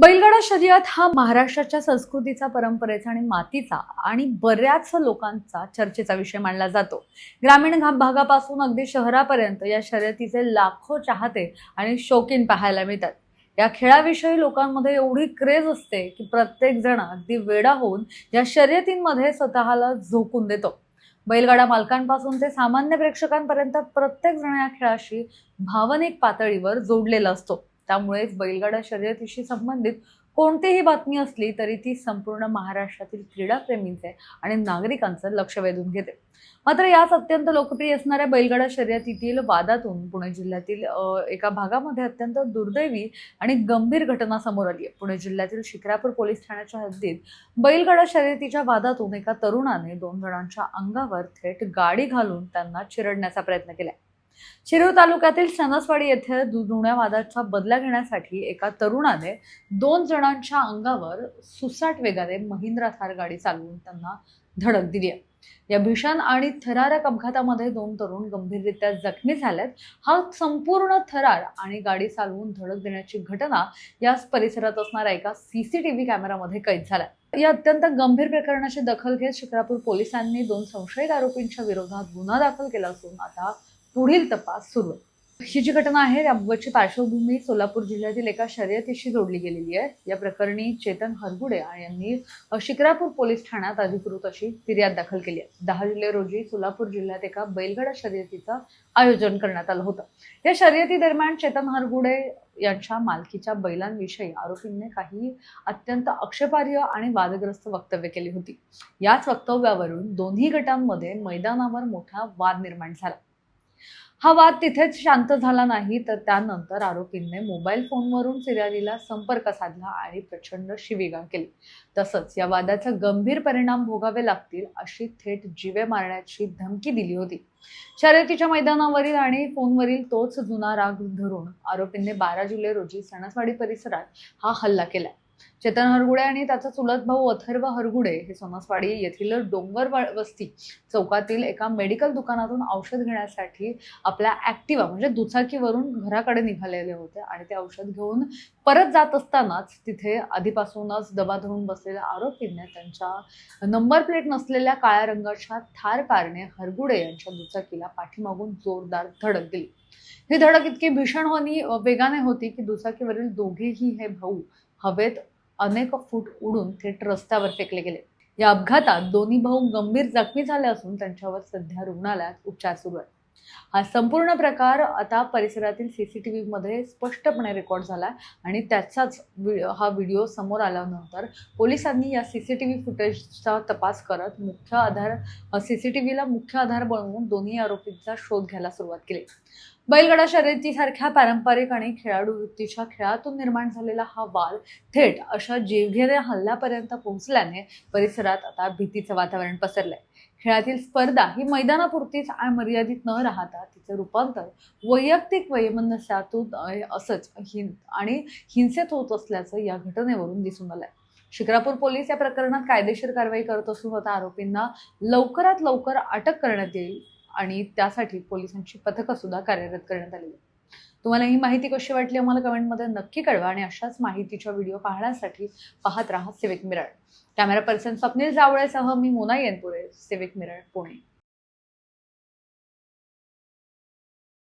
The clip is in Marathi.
बैलगाडा शर्यत हा महाराष्ट्राच्या संस्कृतीचा, परंपरेचा आणि मातीचा आणि बऱ्याच लोकांचा चर्चेचा विषय मानला जातो। ग्रामीण भागापासून अगदी शहरापर्यंत या शर्यतीचे लाखो चाहते आणि शौकीन पाहायला मिळतात। या खेळाविषयी लोकांमध्ये एवढी क्रेज असते की प्रत्येक जण अगदी वेडा होऊन या शर्यतींमध्ये स्वतःला झोकून देतो। बैलगाडा मालकांपासून ते सामान्य प्रेक्षकांपर्यंत प्रत्येक जण या खेळाशी भावनिक पातळीवर जोडलेला असतो। त्यामुळेच बैलगाडा शर्यतीशी संबंधित कोणतीही बातमी असली तरी ती संपूर्ण महाराष्ट्रातील क्रीडाप्रेमींचे आणि नागरिकांचं लक्ष वेधून घेते। मात्र याच अत्यंत लोकप्रिय असणाऱ्या बैलगाडा शर्यतीतील वादातून पुणे जिल्ह्यातील एका भागामध्ये अत्यंत दुर्दैवी आणि गंभीर घटना समोर आली आहे। पुणे जिल्ह्यातील शिक्रापूर पोलीस ठाण्याच्या हद्दीत बैलगाडा शर्यतीच्या वादातून एका तरुणाने 2 जणांच्या अंगावर थेट गाडी घालून त्यांना चिरडण्याचा प्रयत्न केला। शिरूर तालुक्यातील सणसवाडी येथे जुन्या वादाचा बदला घेण्यासाठी एका तरुणाने 2 जणांच्या अंगावर सुसाट वेगाने महिंद्रा थार गाडी चालवून त्यांना धडक दिली आहे। या भीषण आणि थरारक अपघातामध्ये 2 तरुण गंभीररित्या जखमी झालेत। हा संपूर्ण थरार आणि गाडी चालवून धडक देण्याची घटना याच परिसरात असणाऱ्या एका सीसीटीव्ही कॅमेरामध्ये कैद झाला। या अत्यंत गंभीर प्रकरणाची दखल घेत शिक्रापूर पोलिसांनी 2 संशयित आरोपींच्या विरोधात गुन्हा दाखल केला असून आता पुढील तपास सुरू आहे। ही जी घटना आहे याबाबतची पार्श्वभूमी सोलापूर जिल्ह्यातील एका शर्यतीशी जोडली गेलेली आहे। या प्रकरणी चेतन हरगुडे यांनी शिक्रापूर पोलीस ठाण्यात अधिकृत अशी फिर्याद दाखल केली आहे। 10 जुलै रोजी सोलापूर जिल्ह्यात एका बैलगाडा शर्यतीचं आयोजन करण्यात आलं होतं। या शर्यती दरम्यान चेतन हरगुडे यांच्या मालकीच्या बैलांविषयी आरोपींनी काही अत्यंत आक्षेपार्ह आणि वादग्रस्त वक्तव्य केली होती। याच वक्तव्यावरून दोन्ही गटांमध्ये मैदानावर मोठा वाद निर्माण झाला। हा वाद तिथेच शांत झाला नाही तर त्यानंतर आरोपींनी मोबाईल फोनवरून फिर्यादीला संपर्क साधला आणि प्रचंड शिवीगाळ केली। तसंच या वादाचा गंभीर परिणाम भोगावे लागतील अशी थेट जीवे मारण्याची धमकी दिली होती। शर्यतीच्या मैदानावरील आणि फोनवरील तोच जुना राग धरून आरोपींनी 12 जुलै रोजी सणसवाडी परिसरात हा हल्ला केला। चेतन हरगुडे आणि त्याचा चुलत भाऊ अथर्व हरगुडे हे सणसवाडी येथील डोंगर वस्ती चौकातील एका मेडिकल दुकानातून औषध घेण्यासाठी आपल्या ऍक्टिवा म्हणजे दुचाकीवरून घराकडे निघालेले होते आणि ते औषध घेऊन परत जात असतानाच तिथे आधीपासूनच दबा धरून बसलेल्या आरोपींनी त्यांच्या नंबर प्लेट नसलेल्या काळ्या रंगाच्या थार कारने हरगुडे यांच्या दुचाकीला पाठीमागून जोरदार धडक दिली। ही धडक इतकी भीषण वेगाने होती की दुचाकीवरील दोघेही हे भाऊ हवेत अनेक फूट उडून थेट रस्त्यावर फेकले गेले। या अपघातात दोन्ही भाऊ गंभीर जखमी झाले असून त्यांच्यावर सध्या रुग्णालयात उपचार सुरू आहेत। हा संपूर्ण प्रकार आता परिसरातील सीसीटीव्ही मध्ये स्पष्टपणे रेकॉर्ड झाला आणि त्याचाच हा व्हिडिओ समोर आल्यानंतर पोलिसांनी या सीसीटीव्ही फुटेजचा तपास करत सीसीटीव्हीला मुख्य आधार बनवून दोन्ही आरोपींचा शोध घ्यायला सुरुवात केली। बैलगाडा शर्यतीसारख्या पारंपरिक आणि खेळाडू वृत्तीच्या खेळातून निर्माण झालेला हा वाद थेट अशा जीवघेण्या हल्ल्यापर्यंत पोहोचल्याने परिसरात आता भीतीचं वातावरण पसरलंय। खेळातील स्पर्धा ही मैदानापुरतीच मर्यादित न राहता तिचे रूपांतर वैयक्तिक वैमनस्यातून असंच आणि हिंसेत होत असल्याचं या घटनेवरून दिसून आलंय। शिक्रापूर पोलीस या प्रकरणात कायदेशीर कारवाई करत असून आता आरोपींना लवकरात लवकर अटक करण्यात येईल आणि त्यासाठी पोलिसांची पथकं सुद्धा कार्यरत करण्यात आली आहे। तुम्हाला ही माहिती कशी वाटली आम्हाला कमेंटमध्ये नक्की कळवा आणि अशाच माहितीच्या व्हिडिओ पाहण्यासाठी पाहत राहा civic mirror. Camera person Swapnil जावळेसह मी मोना येनपुरे, सिविक मिरर, पुणे।